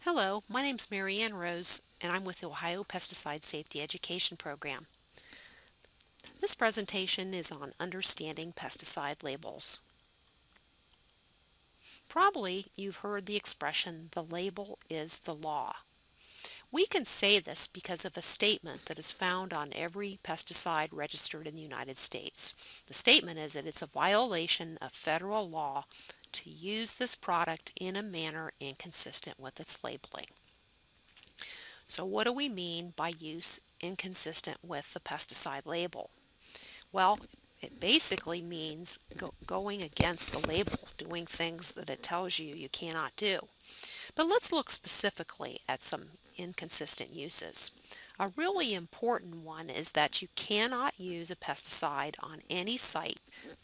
Hello, my name's Mary Ann Rose, and I'm with the Ohio Pesticide Safety Education Program. This presentation is on understanding pesticide labels. Probably you've heard the expression, the label is the law. We can say this because of a statement that is found on every pesticide registered in the United States. The statement is that it's a violation of federal law to use this product in a manner inconsistent with its labeling. So what do we mean by use inconsistent with the pesticide label? Well, it basically means going against the label, doing things that it tells you you cannot do. But let's look specifically at some inconsistent uses. A really important one is that you cannot use a pesticide on any site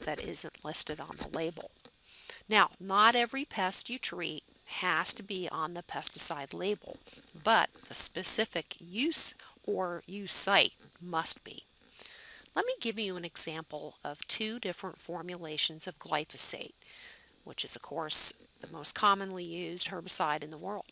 that isn't listed on the label. Now, not every pest you treat has to be on the pesticide label, but the specific use or use site must be. Let me give you an example of two different formulations of glyphosate, which is, of course, the most commonly used herbicide in the world.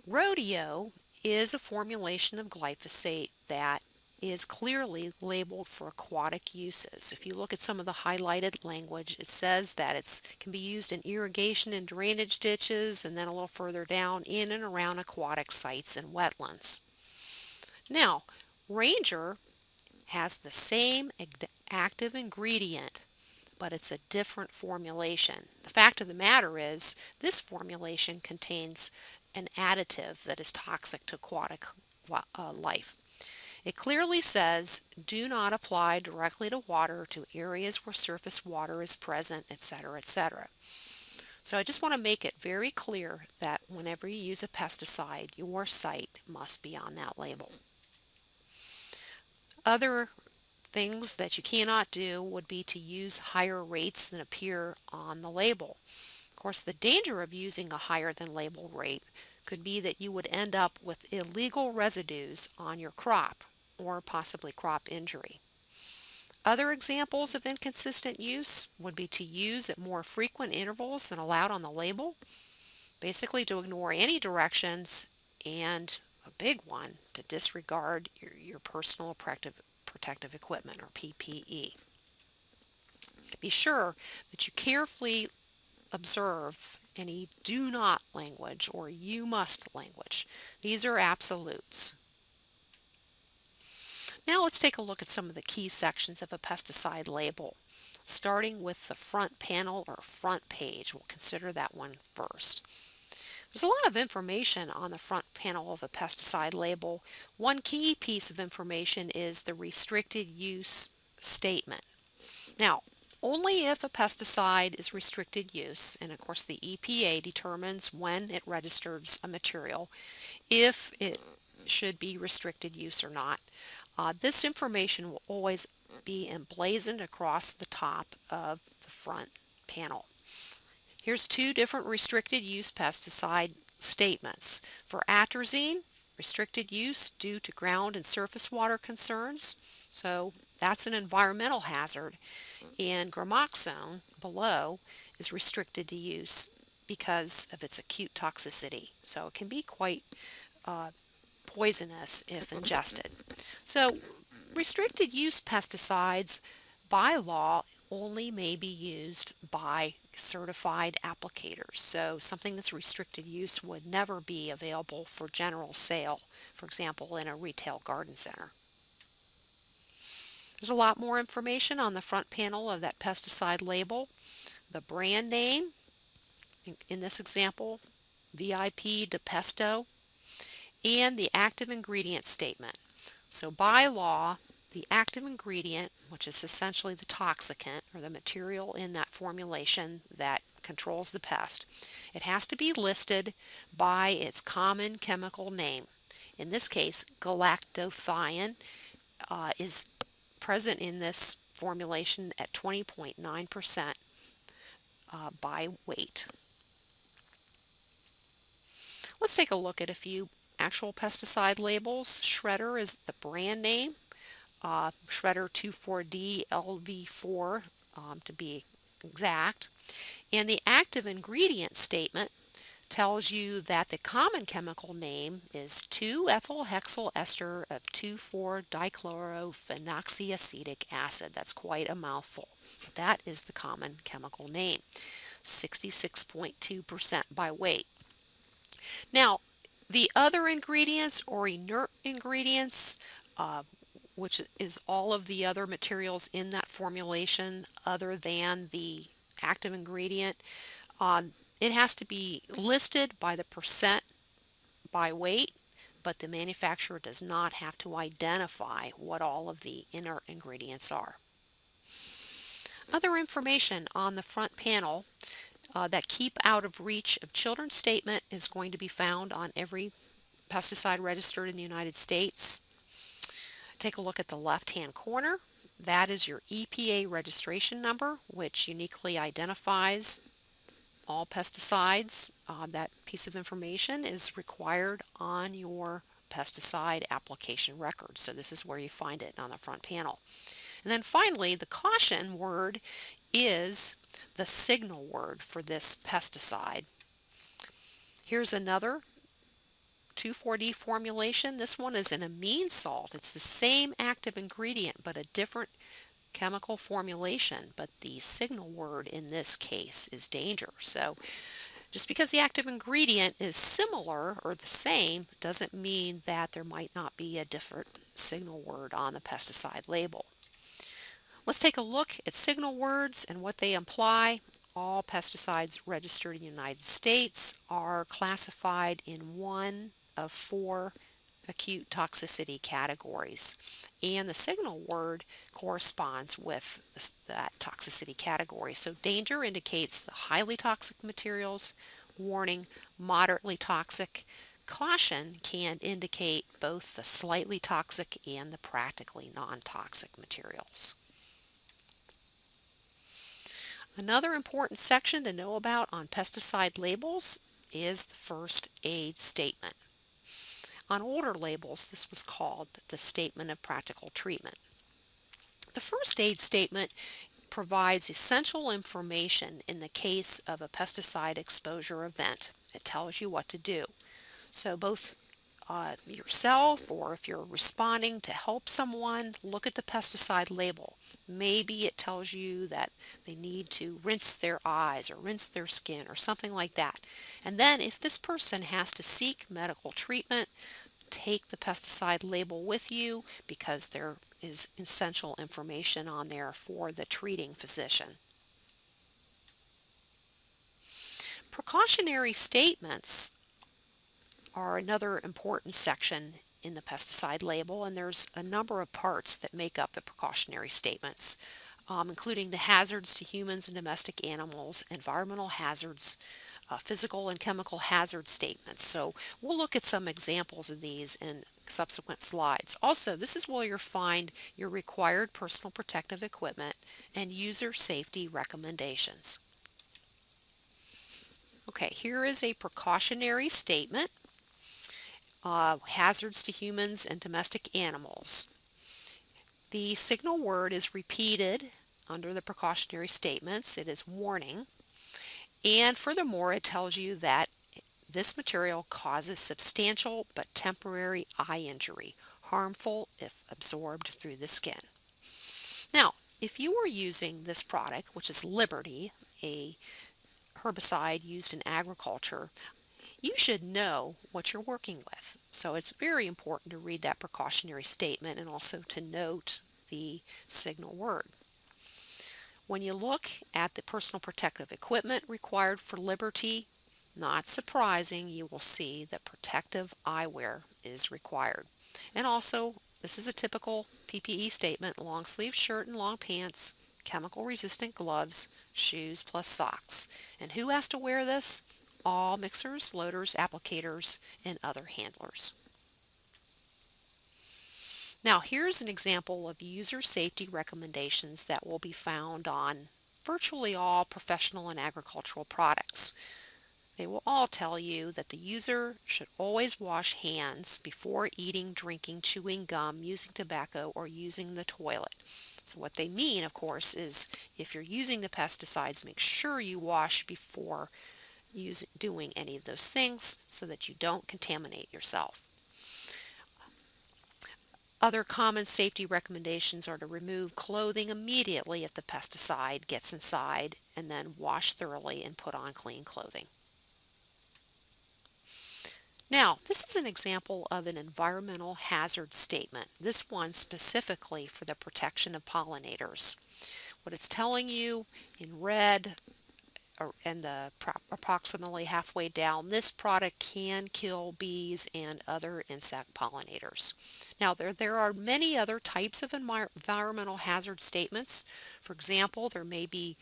Rodeo is a formulation of glyphosate that is clearly labeled for aquatic uses. If you look at some of the highlighted language, it says that it can be used in irrigation and drainage ditches, and then a little further down, in and around aquatic sites and wetlands. Now, Ranger has the same active ingredient, but it's a different formulation. The fact of the matter is, this formulation contains an additive that is toxic to aquatic life. It clearly says, do not apply directly to water, to areas where surface water is present, etc., etc. So I just want to make it very clear that whenever you use a pesticide, your site must be on that label. Other things that you cannot do would be to use higher rates than appear on the label. Of course, the danger of using a higher than label rate could be that you would end up with illegal residues on your crop or possibly crop injury. Other examples of inconsistent use would be to use at more frequent intervals than allowed on the label, basically to ignore any directions, and a big one, to disregard your personal protective equipment, or PPE. Be sure that you carefully observe any do not language or you must language. These are absolutes. Now let's take a look at some of the key sections of a pesticide label, starting with the front panel or front page. We'll consider that one first. There's a lot of information on the front panel of a pesticide label. One key piece of information is the restricted use statement. Now, only if a pesticide is restricted use, and of course the EPA determines when it registers a material, if it should be restricted use or not. This information will always be emblazoned across the top of the front panel. Here's two different restricted use pesticide statements. For atrazine, restricted use due to ground and surface water concerns. So that's an environmental hazard. And gramoxone below is restricted to use because of its acute toxicity. So it can be quite poisonous if ingested. So restricted use pesticides by law only may be used by certified applicators. So something that's restricted use would never be available for general sale, for example, in a retail garden center. There's a lot more information on the front panel of that pesticide label. The brand name, in this example, VIP Depesto, and the active ingredient statement. So by law, the active ingredient, which is essentially the toxicant or the material in that formulation that controls the pest, it has to be listed by its common chemical name. In this case, galactothione is present in this formulation at 20.9% by weight. Let's take a look at a few actual pesticide labels. Shredder is the brand name, Shredder 24D LV4 to be exact. And the active ingredient statement tells you that the common chemical name is 2-ethylhexyl ester of 2,4-dichlorophenoxyacetic acid. That's quite a mouthful. That is the common chemical name, 66.2% by weight. Now, the other ingredients or inert ingredients, uh, which is all of the other materials in that formulation other than the active ingredient, um, it has to be listed by the percent by weight, but the manufacturer does not have to identify what all of the inert ingredients are. Other information on the front panel that keep out of reach of children statement is going to be found on every pesticide registered in the United States. Take a look at the left-hand corner. That is your EPA registration number, which uniquely identifies all pesticides. That piece of information is required on your pesticide application record. So this is where you find it on the front panel. And then finally, the caution word is the signal word for this pesticide. Here's another 2,4-D formulation. This one is an amine salt. It's the same active ingredient but a different chemical formulation, but the signal word in this case is danger. So just because the active ingredient is similar or the same doesn't mean that there might not be a different signal word on the pesticide label. Let's take a look at signal words and what they imply. All pesticides registered in the United States are classified in one of 4 acute toxicity categories, and the signal word corresponds with that toxicity category. So danger indicates the highly toxic materials, warning, moderately toxic. Caution can indicate both the slightly toxic and the practically non-toxic materials. Another important section to know about on pesticide labels is the first aid statement. On older labels, this was called the Statement of Practical Treatment. The first aid statement provides essential information in the case of a pesticide exposure event. It tells you what to do. So both yourself, or if you're responding to help someone, look at the pesticide label. Maybe it tells you that they need to rinse their eyes or rinse their skin or something like that. And then if this person has to seek medical treatment, take the pesticide label with you because there is essential information on there for the treating physician. Precautionary statements are another important section in the pesticide label, and there's a number of parts that make up the precautionary statements, including the hazards to humans and domestic animals, environmental hazards, physical and chemical hazard statements. So we'll look at some examples of these in subsequent slides. Also, this is where you'll find your required personal protective equipment and user safety recommendations. Okay, here is a precautionary statement. Hazards to humans and domestic animals. The signal word is repeated under the precautionary statements. It is warning. And furthermore, it tells you that this material causes substantial but temporary eye injury, harmful if absorbed through the skin. Now, if you are using this product, which is Liberty, a herbicide used in agriculture, you should know what you're working with. So it's very important to read that precautionary statement and also to note the signal word. When you look at the personal protective equipment required for Liberty, not surprising, you will see that protective eyewear is required. And also, this is a typical PPE statement: long sleeve shirt and long pants, chemical resistant gloves, shoes plus socks. And who has to wear this? All mixers, loaders, applicators, and other handlers. Now here's an example of user safety recommendations that will be found on virtually all professional and agricultural products. They will all tell you that the user should always wash hands before eating, drinking, chewing gum, using tobacco, or using the toilet. So what they mean, of course, is if you're using the pesticides, make sure you wash before doing any of those things so that you don't contaminate yourself. Other common safety recommendations are to remove clothing immediately if the pesticide gets inside, and then wash thoroughly and put on clean clothing. Now, this is an example of an environmental hazard statement, this one specifically for the protection of pollinators. What it's telling you in red and approximately halfway down, this product can kill bees and other insect pollinators. Now, there are many other types of environmental hazard statements. For example, there may be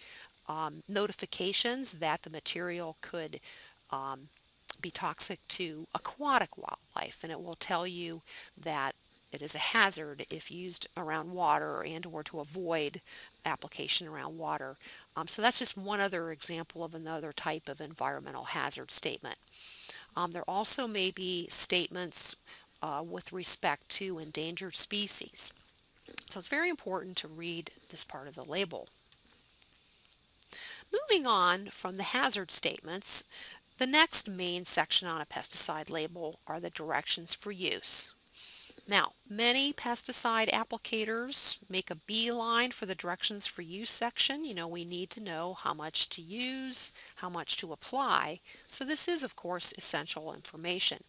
notifications that the material could be toxic to aquatic wildlife, and it will tell you that it is a hazard if used around water and or to avoid application around water. So that's just one other example of another type of environmental hazard statement. There also may be statements with respect to endangered species. So it's very important to read this part of the label. Moving on from the hazard statements, the next main section on a pesticide label are the directions for use. Now, many pesticide applicators make a beeline for the directions for use section. We need to know how much to use, how much to apply. So this is, of course, essential information.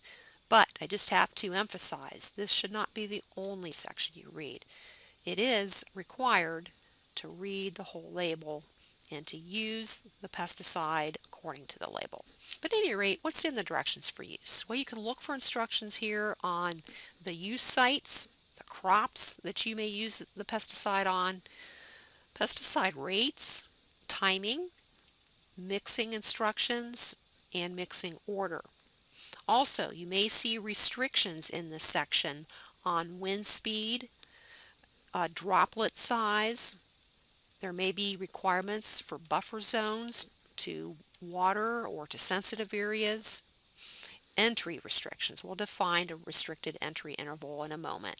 But I just have to emphasize, this should not be the only section you read. It is required to read the whole label and to use the pesticide according to the label. But at any rate, what's in the directions for use? Well, you can look for instructions here on the use sites, the crops that you may use the pesticide on, pesticide rates, timing, mixing instructions, and mixing order. Also, you may see restrictions in this section on wind speed, droplet size. There may be requirements for buffer zones to water or to sensitive areas. Entry restrictions. We'll define a restricted entry interval in a moment.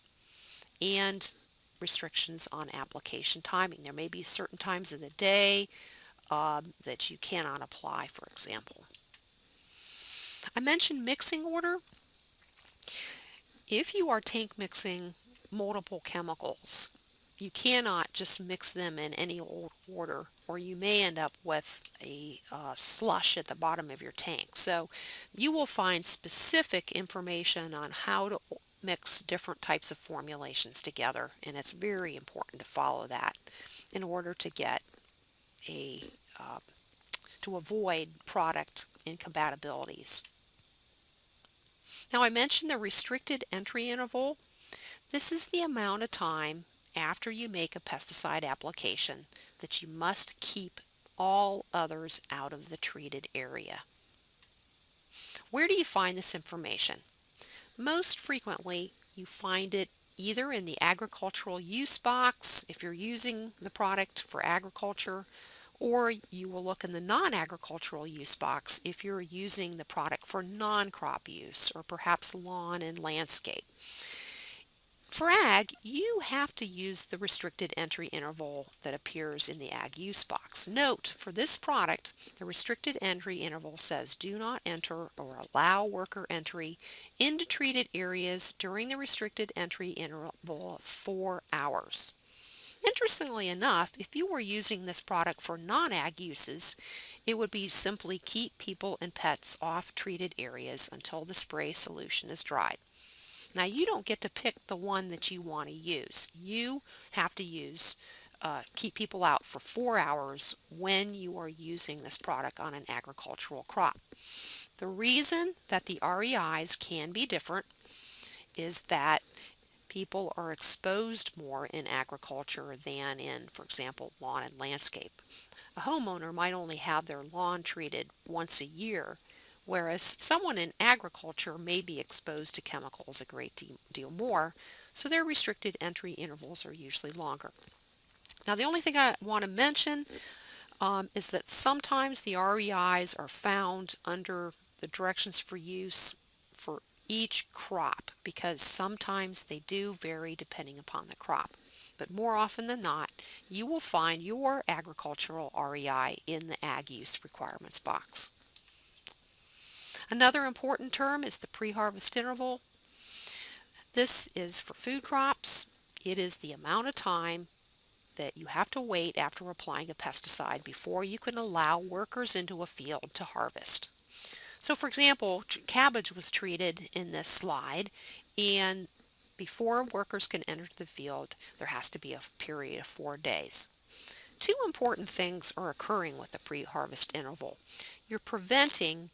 And restrictions on application timing. There may be certain times of the day that you cannot apply, for example. I mentioned mixing order. If you are tank mixing multiple chemicals, you cannot just mix them in any old order, or you may end up with a slush at the bottom of your tank. So you will find specific information on how to mix different types of formulations together, and it's very important to follow that in order to get a to avoid product incompatibilities. Now, I mentioned the restricted entry interval. This is the amount of time after you make a pesticide application that you must keep all others out of the treated area. Where do you find this information? Most frequently, you find it either in the agricultural use box if you're using the product for agriculture, or you will look in the non-agricultural use box if you're using the product for non-crop use or perhaps lawn and landscape. For ag, you have to use the restricted entry interval that appears in the ag use box. Note, for this product, the restricted entry interval says do not enter or allow worker entry into treated areas during the restricted entry interval of 4 hours. Interestingly enough, if you were using this product for non-ag uses, it would be simply keep people and pets off treated areas until the spray solution is dried. Now, you don't get to pick the one that you want to use. You have to keep people out for 4 hours when you are using this product on an agricultural crop. The reason that the REIs can be different is that people are exposed more in agriculture than in, for example, lawn and landscape. A homeowner might only have their lawn treated once a year, whereas someone in agriculture may be exposed to chemicals a great deal more, so their restricted entry intervals are usually longer. Now, the only thing I want to mention is that sometimes the REIs are found under the directions for use for each crop, because sometimes they do vary depending upon the crop. But more often than not, you will find your agricultural REI in the ag use requirements box. Another important term is the pre-harvest interval. This is for food crops. It is the amount of time that you have to wait after applying a pesticide before you can allow workers into a field to harvest. So for example, cabbage was treated in this slide, and before workers can enter the field, there has to be a period of 4 days. Two important things are occurring with the pre-harvest interval. You're preventing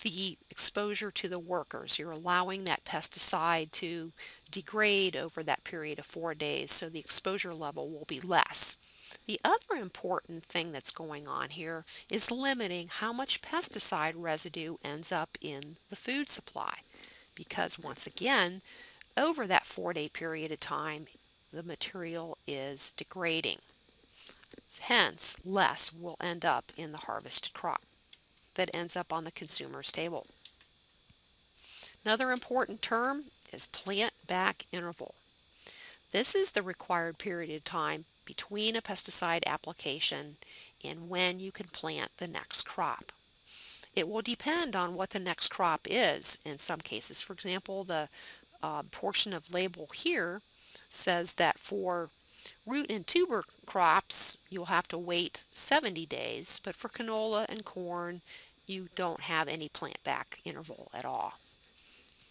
the exposure to the workers. You're allowing that pesticide to degrade over that period of 4 days, so the exposure level will be less. The other important thing that's going on here is limiting how much pesticide residue ends up in the food supply, because once again, over that 4-day period of time, the material is degrading. Hence, less will end up in the harvested crop that ends up on the consumer's table. Another important term is plant back interval. This is the required period of time between a pesticide application and when you can plant the next crop. It will depend on what the next crop is in some cases. For example, the portion of label here says that for root and tuber crops, you'll have to wait 70 days, but for canola and corn, you don't have any plant back interval at all.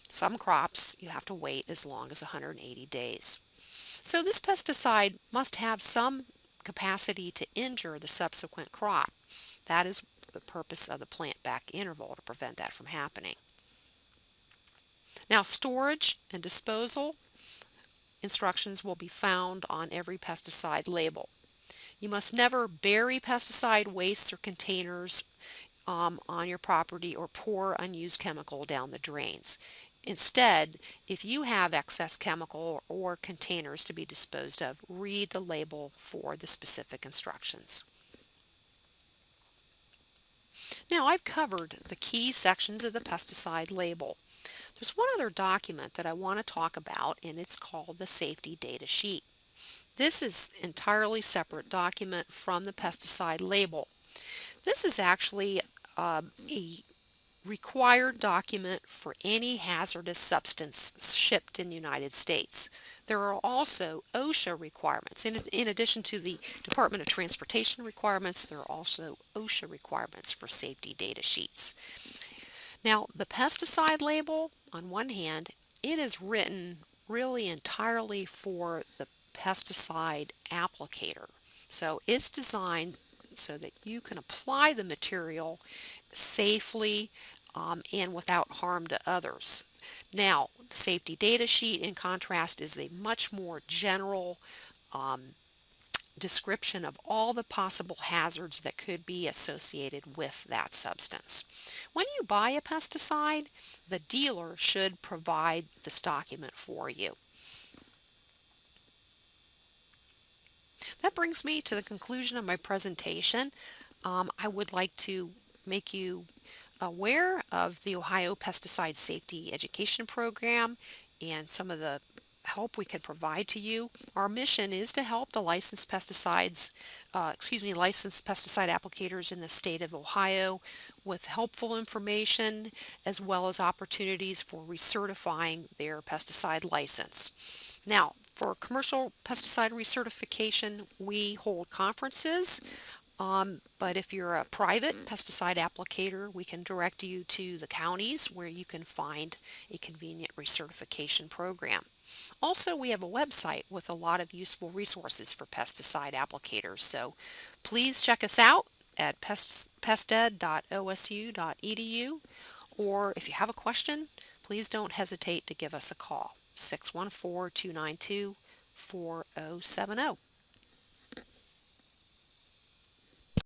Some crops you have to wait as long as 180 days. So this pesticide must have some capacity to injure the subsequent crop. That is the purpose of the plant back interval, to prevent that from happening. Now, storage and disposal instructions will be found on every pesticide label. You must never bury pesticide wastes or containers on your property or pour unused chemical down the drains. Instead, if you have excess chemical or containers to be disposed of, read the label for the specific instructions. Now, I've covered the key sections of the pesticide label. There's one other document that I want to talk about, and it's called the safety data sheet. This is an entirely separate document from the pesticide label. This is actually a required document for any hazardous substance shipped in the United States. There are also OSHA requirements. In addition to the Department of Transportation requirements, there are also OSHA requirements for safety data sheets. Now, the pesticide label, on one hand, it is written really entirely for the pesticide applicator. So it's designed so that you can apply the material safely and without harm to others. Now, the safety data sheet, in contrast, is a much more general description of all the possible hazards that could be associated with that substance. When you buy a pesticide, the dealer should provide this document for you. That brings me to the conclusion of my presentation. I would like to make you aware of the Ohio Pesticide Safety Education Program and some of the help we can provide to you. Our mission is to help the licensed pesticide applicators in the state of Ohio with helpful information as well as opportunities for recertifying their pesticide license. Now, for commercial pesticide recertification, we hold conferences. But if you're a private pesticide applicator, we can direct you to the counties where you can find a convenient recertification program. Also, we have a website with a lot of useful resources for pesticide applicators, so please check us out at pested.osu.edu, or if you have a question, please don't hesitate to give us a call, 614-292-4070.